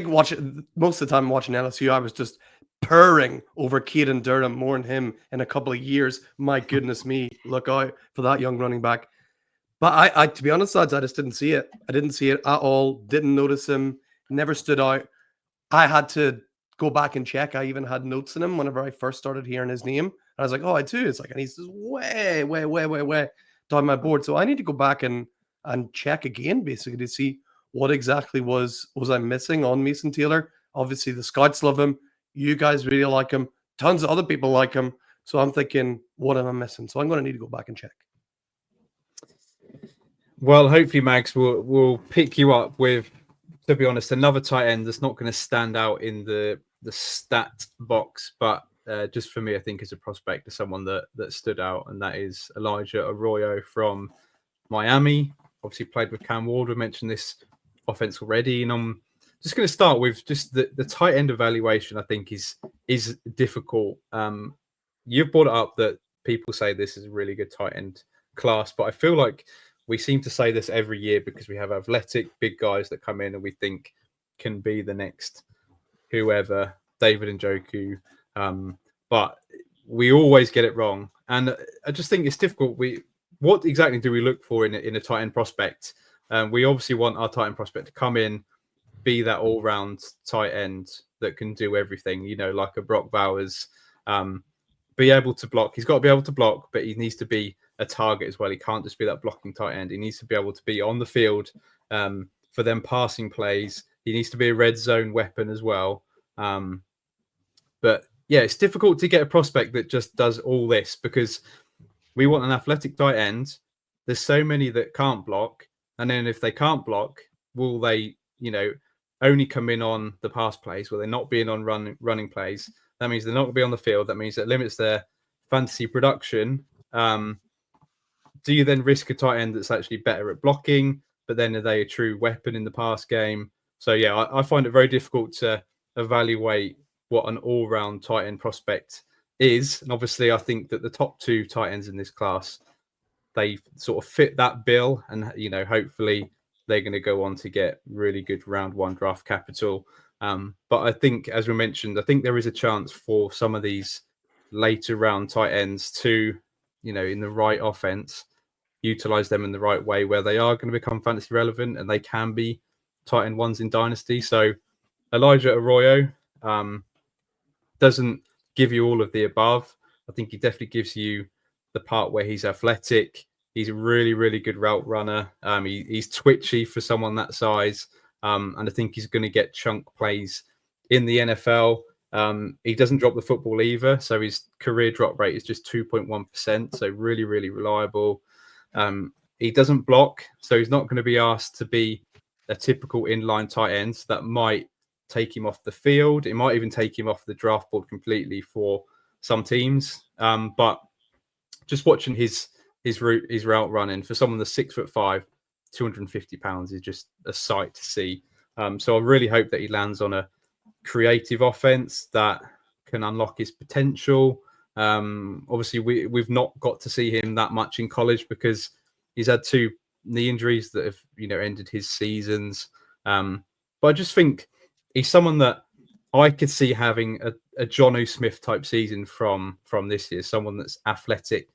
most of the time watching LSU, I was just purring over Caden Durham more than him in a couple of years. My goodness me, look out for that young running back. But I to be honest, lads, I just didn't see it. I didn't see it at all. Didn't notice him. Never stood out. I had to go back and check. I even had notes in him whenever I first started hearing his name. And I was like, oh, I too. It's like, and he's just way down my board. So I need to go back and check again, basically, to see what exactly was I missing on Mason Taylor. Obviously, the scouts love him. You guys really like him. Tons of other people like him. So I'm thinking, what am I missing? So I'm going to need to go back and check. Well, hopefully, Mags will pick you up with, to be honest, another tight end that's not going to stand out in the stat box, but just for me, I think is a prospect of someone that stood out, and that is Elijah Arroyo from Miami. Obviously played with Cam Ward. We mentioned this offense already, and I'm just going to start with just the tight end evaluation. I think is difficult. You've brought it up that people say this is a really good tight end class, but I feel like we seem to say this every year because we have athletic big guys that come in and we think can be the next whoever, David Njoku, but we always get it wrong. And I just think it's difficult. What exactly do we look for in a tight end prospect? We obviously want our tight end prospect to come in, be that all-round tight end that can do everything, like a Brock Bowers, be able to block. He's got to be able to block, but he needs to be a target as well. He can't just be that blocking tight end. He needs to be able to be on the field for them passing plays. He needs to be a red zone weapon as well. But yeah, it's difficult to get a prospect that just does all this because we want an athletic tight end. There's so many that can't block. And then if they can't block, will they, only come in on the pass plays? Will they not be in on running plays? That means they're not going to be on the field. That means that limits their fantasy production. Do you then risk a tight end that's actually better at blocking, but then are they a true weapon in the pass game? So yeah, I find it very difficult to evaluate what an all-round tight end prospect is. And obviously, I think that the top 2 tight ends in this class, they sort of fit that bill, and hopefully they're going to go on to get really good round 1 draft capital. But I think, as we mentioned, I think there is a chance for some of these later round tight ends to, in the right offense, utilize them in the right way where they are going to become fantasy relevant and they can be tight end ones in Dynasty. So Elijah Arroyo doesn't give you all of the above. I think he definitely gives you the part where he's athletic. He's a really, really good route runner. He's twitchy for someone that size. And I think he's going to get chunk plays in the NFL. He doesn't drop the football either, so his career drop rate is just 2.1%, so really, really reliable. He doesn't block, so he's not going to be asked to be a typical inline tight end. So that might take him off the field. It might even take him off the draft board completely for some teams. But just watching his route running for someone that's 6'5", 250 pounds is just a sight to see. So I really hope that he lands on a creative offense that can unlock his potential. Obviously, we've not got to see him that much in college because he's had 2 knee injuries that have ended his seasons. But I just think he's someone that I could see having a Jonnu Smith type season from this year. Someone that's athletic,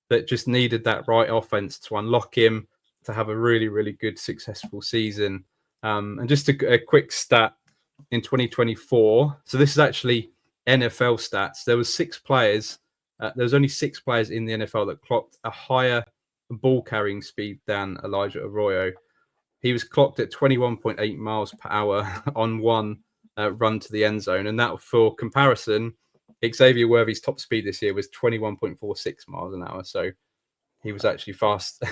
that just needed that right offense to unlock him to have a really, really good, successful season. And just a quick stat in 2024. So this is actually NFL stats. There was 6 players. There was only 6 players in the NFL that clocked a higher ball carrying speed than Elijah Arroyo. He was clocked at 21.8 miles per hour on one run to the end zone. And that, for comparison, Xavier Worthy's top speed this year was 21.46 miles an hour. So he was actually faster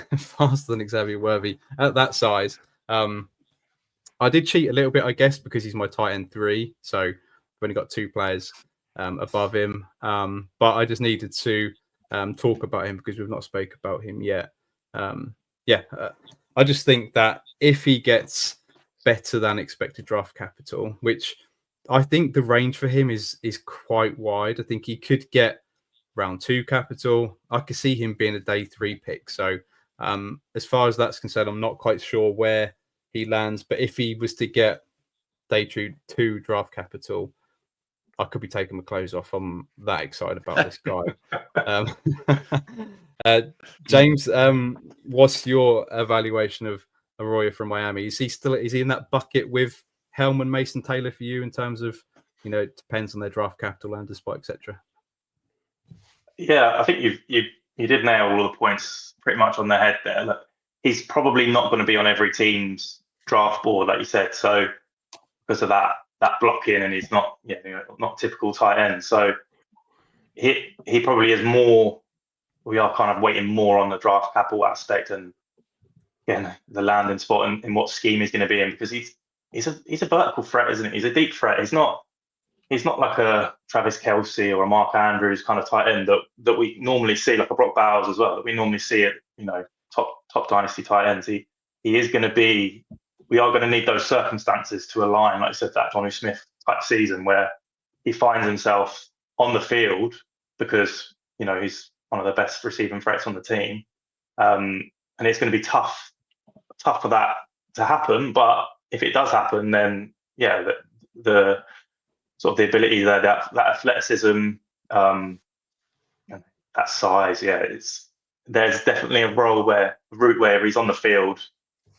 than Xavier Worthy at that size. I did cheat a little bit, I guess, because he's my tight end 3. So I've only got 2 players above him. But I just needed to talk about him because we've not spoke about him yet. I just think that if he gets better than expected draft capital, which I think the range for him is quite wide. I think he could get round 2 capital. I could see him being a day 3 pick. So as far as that's concerned, I'm not quite sure where he lands. But if he was to get day 2 draft capital, I could be taking my clothes off. I'm that excited about this guy. James, what's your evaluation of Arroyo from Miami? Is he in that bucket with Helm and Mason Taylor for you in terms of, it depends on their draft capital and spot, etc.? Yeah, I think you did nail all the points pretty much on the head there. Look, he's probably not going to be on every team's draft board, like you said. So because of that blocking, and he's not not typical tight end. So he probably is more. We are kind of waiting more on the draft capital aspect and the landing spot and in what scheme he's going to be in, because he's a vertical threat, isn't he? He's a deep threat. He's not like a Travis Kelce or a Mark Andrews kind of tight end that we normally see, like a Brock Bowers as well, that we normally see at top dynasty tight ends. He is going to be. We are going to need those circumstances to align, like I said, that Jonnu Smith type season where he finds himself on the field because he's one of the best receiving threats on the team, and it's going to be tough for that to happen. But if it does happen, then the sort of the ability there, that athleticism, that size, there's definitely a route where he's on the field,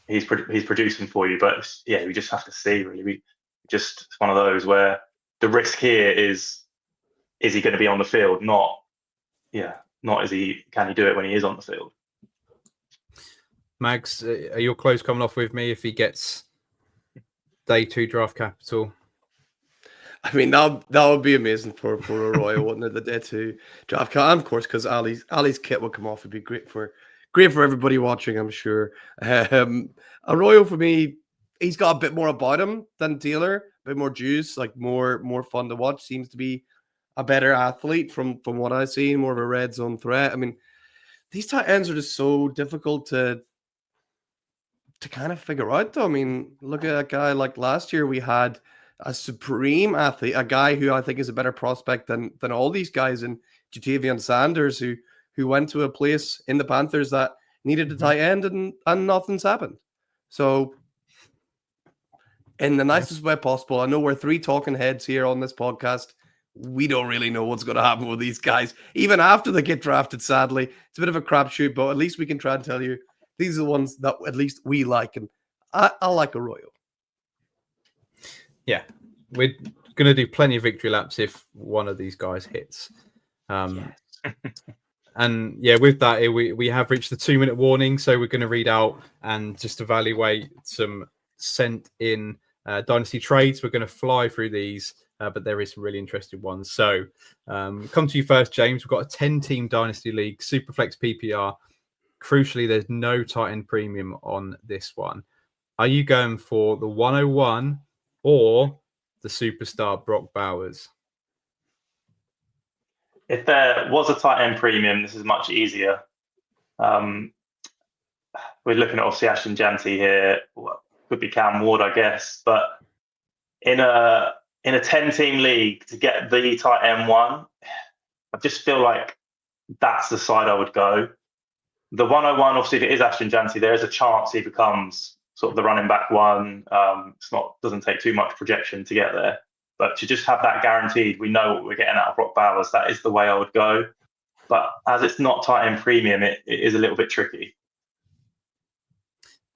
he's producing for you. But we just have to see, really. It's one of those where the risk here is he going to be on the field? Not can he do it when he is on the field? Mags, are your clothes coming off with me if he gets day 2 draft capital? I mean, that would be amazing for Arroyo, wouldn't it? The day 2 draft capital, and of course, because Ali's kit would come off, it'd be great for everybody watching, I'm sure. Arroyo, for me, he's got a bit more about him than Taylor, a bit more juice, like more fun to watch. Seems to be a better athlete from what I've seen, more of a red zone threat. I mean, these tight ends are just so difficult to kind of figure out, though. I mean, look at a guy like last year. We had a supreme athlete, a guy who I think is a better prospect than all these guys, in Jatavian Sanders, who went to a place in the Panthers that needed a tight end, and nothing's happened. So, in the nicest way possible, I know we're 3 talking heads here on this podcast. We don't really know what's going to happen with these guys, even after they get drafted, sadly. It's a bit of a crapshoot, but at least we can try and tell you these are the ones that at least we like, and I like Arroyo. Yeah, we're going to do plenty of victory laps if one of these guys hits. And with that, we have reached the 2-minute warning, so we're going to read out and just evaluate some sent in Dynasty trades. We're going to fly through these but there is some really interesting ones. So come to you first, James. We've got a 10-team Dynasty League, Superflex PPR. Crucially, there's no tight end premium on this one. Are you going for the 101 or the superstar Brock Bowers? If there was a tight end premium, this is much easier. We're looking at obviously Ashton Janty here. Well, could be Cam Ward, I guess. But in a 10-team league, to get the tight end one, I just feel like that's the side I would go. The 101, obviously, if it is Ashton Janty, there is a chance he becomes sort of the running back one. Doesn't take too much projection to get there. But to just have that guaranteed, we know what we're getting out of Brock Bowers. That is the way I would go. But as it's not tight end premium, it is a little bit tricky.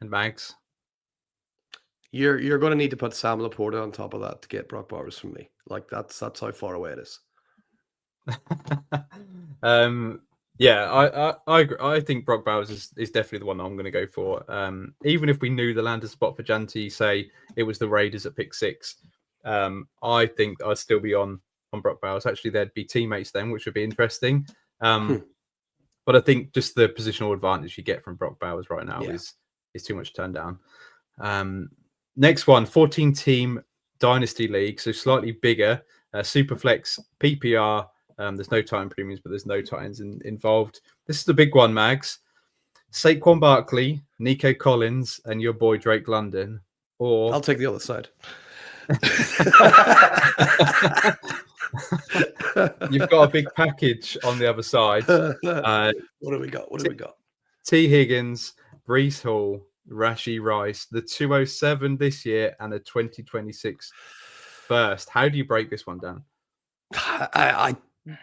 And Mags? You're going to need to put Sam Laporta on top of that to get Brock Bowers from me. Like that's how far away it is. Yeah, I agree. I think Brock Bowers is definitely the one that I'm going to go for. Even if we knew the landed spot for Janty, say it was the Raiders at pick 6, I think I'd still be on Brock Bowers. Actually, there'd be teammates then, which would be interesting. But I think just the positional advantage you get from Brock Bowers right now is too much to turn down. Next one, 14-team Dynasty League, so slightly bigger. Superflex PPR. There's no tight end premiums, but there's no tight ends involved. This is the big one, Mags. Saquon Barkley, Nico Collins, and your boy Drake London. Or I'll take the other side. You've got a big package on the other side. What do we got? T. Higgins, Breece Hall, Rashee Rice, the 207 this year, and a 2026 first. How do you break this one down?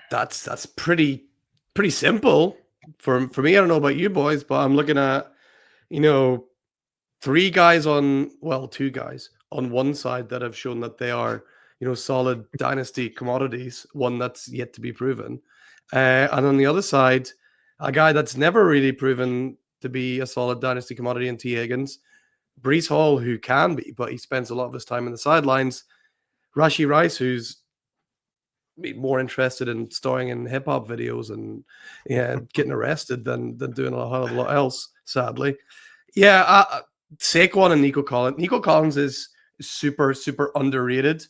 That's pretty simple for me. I don't know about you boys, but I'm looking at two guys on one side that have shown that they are solid dynasty commodities, one that's yet to be proven, and on the other side a guy that's never really proven to be a solid dynasty commodity in T. Higgins, Breece Hall, who can be, but he spends a lot of his time in the sidelines, Rashee Rice, who's more interested in starring in hip hop videos and getting arrested than doing a hell of a lot else, sadly. Saquon and Nico Collins. Nico Collins is super, super underrated.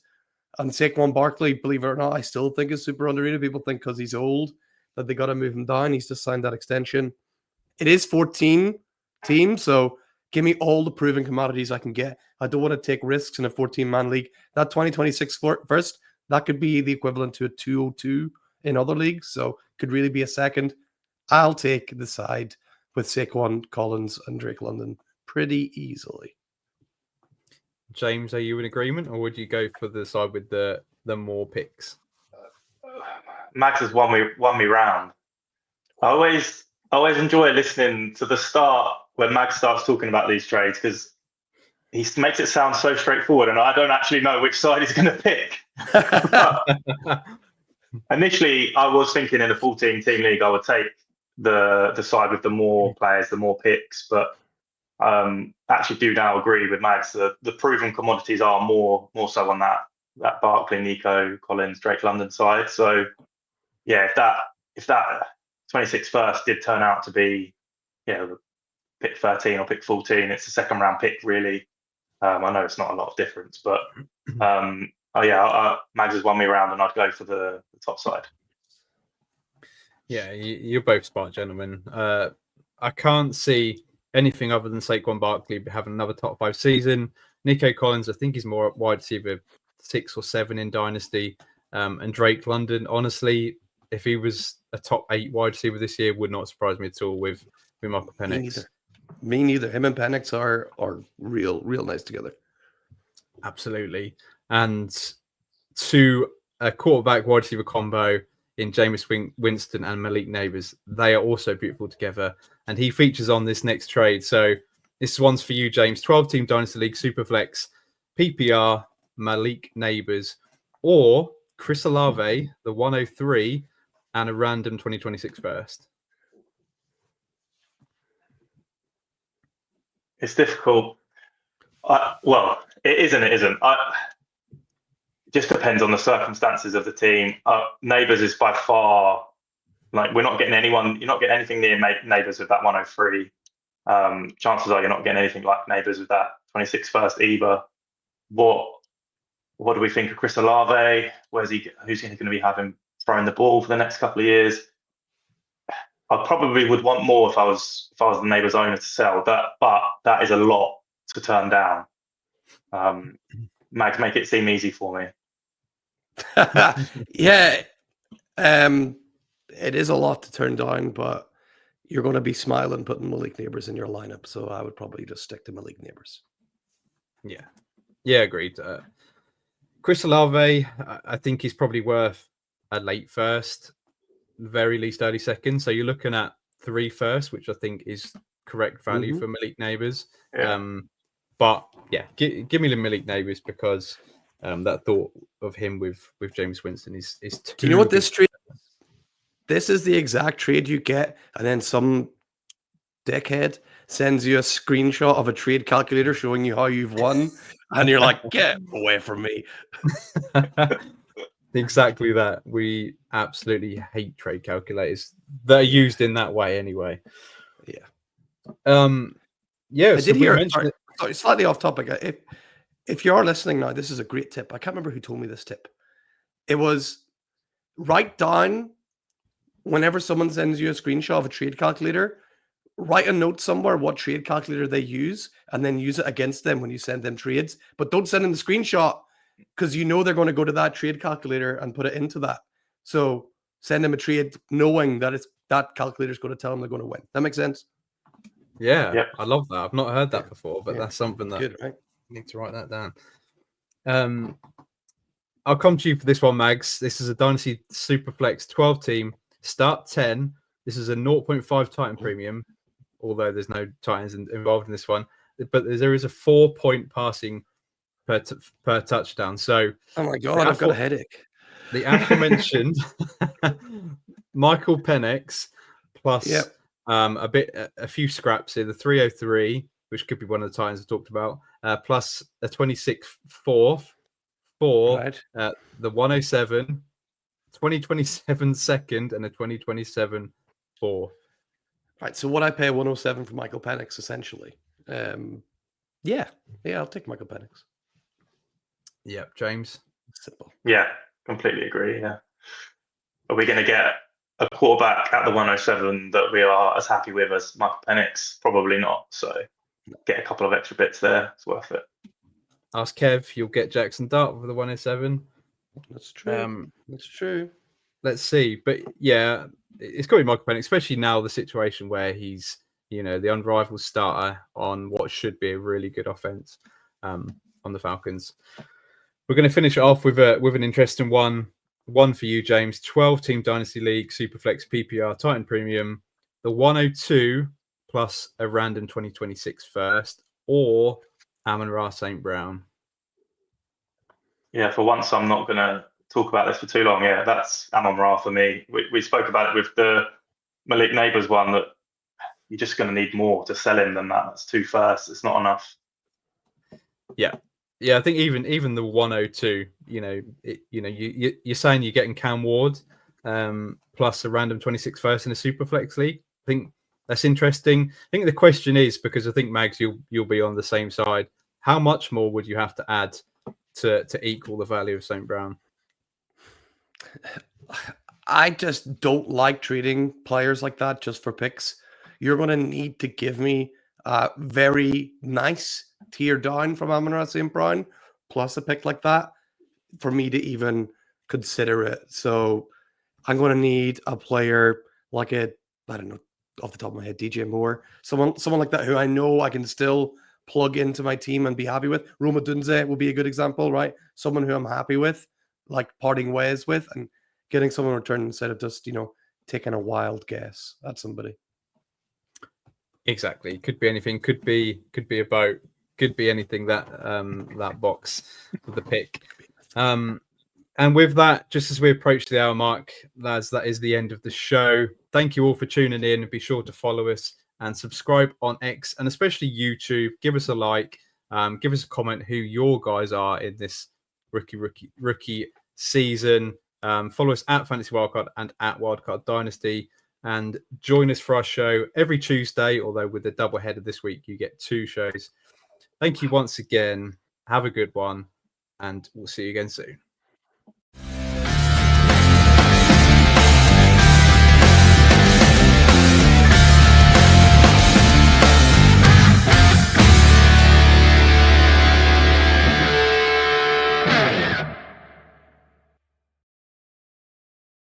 And Saquon Barkley, believe it or not, I still think is super underrated. People think because he's old that they got to move him down. He's just signed that extension. It is 14 teams, so give me all the proven commodities I can get. I don't want to take risks in a 14-man league. That 2026 first, that could be the equivalent to a 202 in other leagues, so could really be a second. I'll take the side with Saquon, Collins, and Drake London pretty easily. James, are you in agreement, or would you go for the side with the more picks? Max has won me round. I always enjoy listening to the start when Max starts talking about these trades because he makes it sound so straightforward, and I don't actually know which side he's going to pick. Initially, I was thinking in a 14-team league, I would take the side with the more players, the more picks, but actually do now agree with Max. The proven commodities are more so on that Barkley, Nico Collins, Drake London side. So yeah, if that 26 first did turn out to be pick 13 or pick 14, it's a second round pick really. I know it's not a lot of difference, but Mags has won me around, and I'd go for the top side. Yeah, you're both smart gentlemen. I can't see anything other than Saquon Barkley having another top 5 season. Nico Collins, I think he's more wide receiver 6 or 7 in Dynasty. And Drake London, honestly, if he was a top 8 wide receiver this year, would not surprise me at all with Michael Penix. Me neither. Him and Penix are real nice together. Absolutely. And to a quarterback wide receiver combo in Jameis Winston and Malik Neighbors, they are also beautiful together. And he features on this next trade. So this one's for you, James. 12-team Dynasty League Superflex, PPR, Malik Neighbors, or Chris Olave, the 103, and a random 2026 first. It's difficult. Well, it is and it isn't. it just depends on the circumstances of the team. Neighbours is by far, like, we're not getting anyone. You're not getting anything near Neighbours with that 103. Chances are you're not getting anything like Neighbours with that 26 first either. What do we think of Chris Olave? Who's he going to be having throwing the ball for the next couple of years? I probably would want more if I was the Neighbours owner to sell that, but that is a lot to turn down. Mags, make it seem easy for me. Yeah, it is a lot to turn down, but you're going to be smiling putting Malik Neighbours in your lineup, so I would probably just stick to Malik Neighbours. Yeah, agreed. Chris Olave, I think he's probably worth a late first, very least early second. So you're looking at 3 first, which I think is correct value for Malik Neighbours. Yeah. But yeah, give me the Malik Neighbours because that thought of him with James Winston is too. Do you know what this trade? This is the exact trade you get, and then some dickhead sends you a screenshot of a trade calculator showing you how you've won, and you're like, "Get away from me!" Exactly that. We absolutely hate trade calculators that are used in that way, anyway. Yeah. Yeah. I did hear. Sorry, slightly off topic. If you are listening now, this is a great tip. I can't remember who told me this tip. It was write down whenever someone sends you a screenshot of a trade calculator, write a note somewhere what trade calculator they use, and then use it against them when you send them trades. But don't send them the screenshot because you know they're going to go to that trade calculator and put it into that. So send them a trade knowing that that calculator is going to tell them they're going to win. That makes sense? Yeah, Yep. I love that. I've not heard that before, but that's something that Good, right? I need to write that down. I'll come to you for this one, Mags. This is a Dynasty Superflex 12 team, start 10. This is a 0.5 Titan premium, although there's no Titans involved in this one. But there is a 4-point passing per touchdown. So, oh my God, I've got a headache. The aforementioned Michael Penix plus a few scraps here, the 303, which could be one of the Titans I talked about, plus a 26 fourth for the 107, 2027 second, and a 2027 fourth. Right. So what I pay 107 for Michael Penix, essentially. Yeah, I'll take Michael Penix. Yep, James. Simple. Yeah, completely agree. Yeah. Are we going to get a quarterback at the 107 that we are as happy with as Michael Penix? Probably not. So get a couple of extra bits there. It's worth it. Ask Kev. You'll get Jackson Dart for the 107. That's true. That's true. Let's see. But yeah, it's got to be Michael Penix, especially now the situation where he's, the unrivaled starter on what should be a really good offense on the Falcons. We're going to finish it off with an interesting one. One for you, James. 12-team Dynasty League, Superflex PPR, Titan Premium, the 102 plus a random 2026 first, or Amon-Ra St. Brown. Yeah, for once, I'm not going to talk about this for too long. Yeah, that's Amon-Ra for me. We spoke about it with the Malik Neighbours one, that you're just going to need more to sell him than that. That's 2 firsts. It's not enough. Yeah, I think even the 102, you're saying you're getting Cam Ward plus a random 26 first in a Superflex league. I think that's interesting. I think the question is, because I think, Mags, you'll be on the same side, how much more would you have to add to equal the value of St. Brown? I just don't like trading players like that just for picks. You're going to need to give me a very nice tier down from Amon-Ra St. Brown plus a pick like that for me to even consider it. So I'm going to need a player like I don't know, off the top of my head, DJ Moore, someone like that who I know I can still plug into my team and be happy with. Roma Dunze will be a good example, right? Someone who I'm happy with, like parting ways with, and getting someone in return instead of just, taking a wild guess at somebody. Exactly. Could be anything. Could be a boat. Could be anything that box with the pick. And with that, just as we approach the hour mark, lads, that is the end of the show. Thank you all for tuning in. Be sure to follow us and subscribe on X and especially YouTube. Give us a like. Give us a comment who your guys are in this rookie season. Follow us at Fantasy Wildcard and at Wildcard Dynasty, and join us for our show every Tuesday. Although with the double header this week, you get 2 shows. Thank you once again. Have a good one, and we'll see you again soon.